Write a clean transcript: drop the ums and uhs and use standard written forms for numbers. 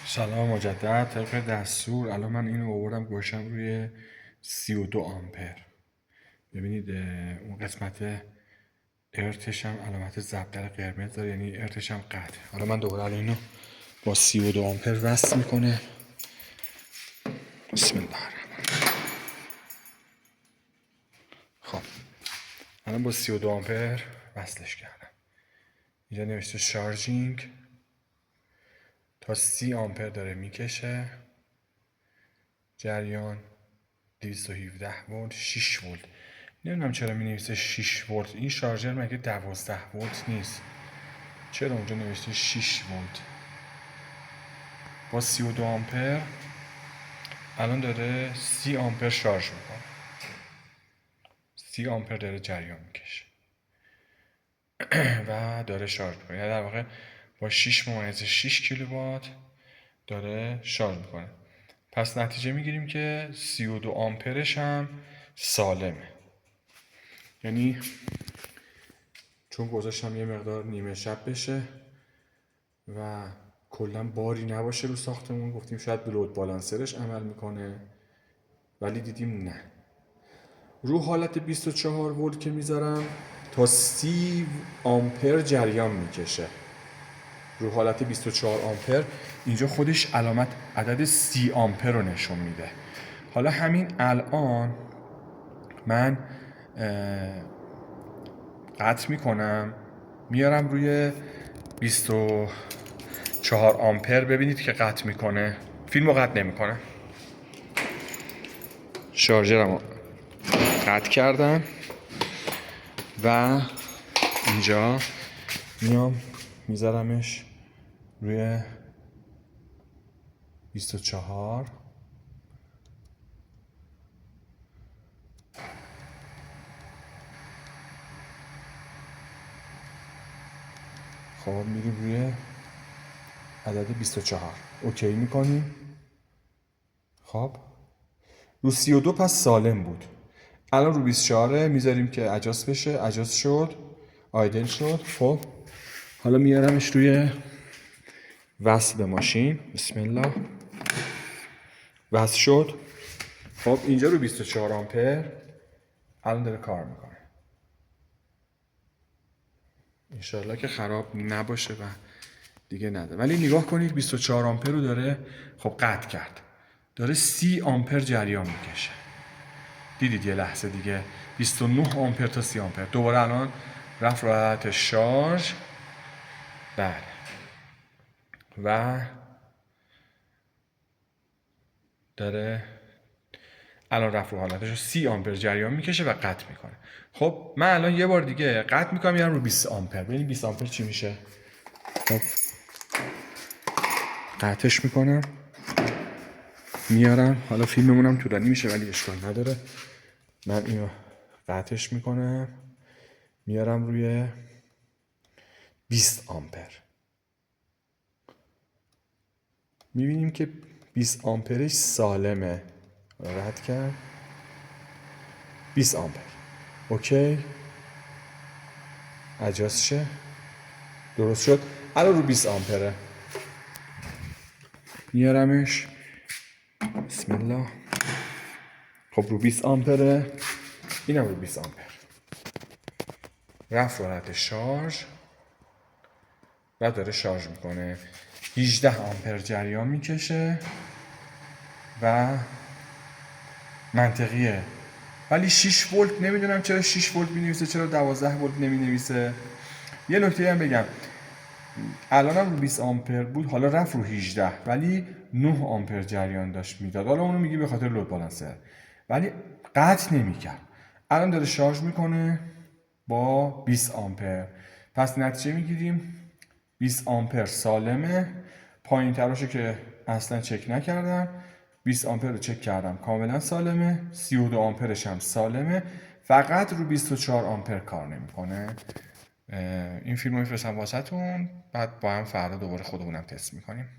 سلام مجدد. طبق دستور الان من اینو آوردم گوشم روی 32 آمپر. ببینید اون قسمت ارتش هم علامت ضرب قرمز داره، یعنی ارتش هم قطع. حالا من دوباره الان اینو با 32 آمپر وصل میکنه. بسم الله الرحمن الرحیم. خب الان با 32 آمپر وصلش کردم. اینجا نوشته شارژینگ تا 30 آمپر داره میکشه. جریان 217 ولت 6 ولت. نمیدونم چرا می نویسه 6 ولت. این شارژر مگه 12 ولت نیست؟ چرا اونجا نوشته 6 ولت؟ با 32 آمپر الان داره 30 آمپر شارژ میکنه. 30 آمپر داره جریان میکشه و داره شارژ میکنه. یعنی در واقع با 6 کیلووات داره شارژ میکنه. پس نتیجه میگیریم که 32 آمپرش هم سالمه. یعنی چون گذاشتم یه مقدار نیمه شب بشه و کلا باری نباشه رو ساختمون، گفتیم شاید لود بالانسرش عمل میکنه، ولی دیدیم نه. رو حالت 24 ولت که میذارم تا 30 آمپر جریان میکشه. رو حالت 24 آمپر اینجا خودش علامت عدد 30 آمپر رو نشون میده. حالا همین الان من قطع میکنم، میارم روی 24 آمپر. ببینید که قطع میکنه، فیلمو قطع نمیکنه. شارژرمو قطع کردم و اینجا میام میذارمش روی 24. خب میریم روی عدد 24 اوکی میکنیم. خب رو 32 پس سالم بود. الان رو 24 میذاریم که اجاست بشه. اجاست شد، آیدل شد. خب حالا میارمش روی وصل به ماشین. بسم الله. وصل شد. خب اینجا رو 24 آمپر الان داره کار میکنه. انشالله که خراب نباشه و دیگه نده. ولی نگاه کنید 24 آمپر رو داره خب قطع کرد. داره 30 آمپر جریان میکشه. دیدید یه لحظه دیگه 29 آمپر تا 30 آمپر. دوباره الان رفت راحت شارژ. بله. و داره الان رفت رو حالتش 30 آمپر جریان میکشه و قطع میکنه. خب من الان یه بار دیگه قطع میکنم، میارم رو 20 آمپر. ببینید 20 آمپر چی میشه. خب قطعش میکنم، میارم. حالا فیلممونم طولانی میشه ولی اشکال نداره. من اینو قطعش میکنم، میارم روی 20 آمپر. میبینیم که 20 آمپرش سالمه. رد کرد. 20 آمپر اوکی. اجاست شه. درست شد. الان رو 20 آمپره. میارمش. بسم الله. خب رو 20 آمپره. اینم رو 20 آمپر. رفت حالت شارژ و داره شارژ میکنه. 18 آمپر جریان میکشه و منطقیه. ولی 6 ولت نمیدونم چرا 6 ولت مینویسه، چرا 12 ولت نمینویسه. یه نکته هم بگم، الانم رو 20 آمپر بود، حالا رفت رو 18 ولی 9 آمپر جریان داشت میداد. حالا اونو میگی به خاطر لود بالانسر، ولی قطع نمیکرد. الان داره شارژ میکنه با 20 آمپر. پس نتیجه میگیریم 20 آمپر سالمه. پایین تراشو که اصلا چک نکردم. 20 آمپر رو چک کردم کاملا سالمه. 32 آمپرش هم سالمه، فقط رو 24 آمپر کار نمیکنه. این فیلم رو میفرستم واسهتون، بعد با هم فردا دوباره خودمونم تست میکنیم.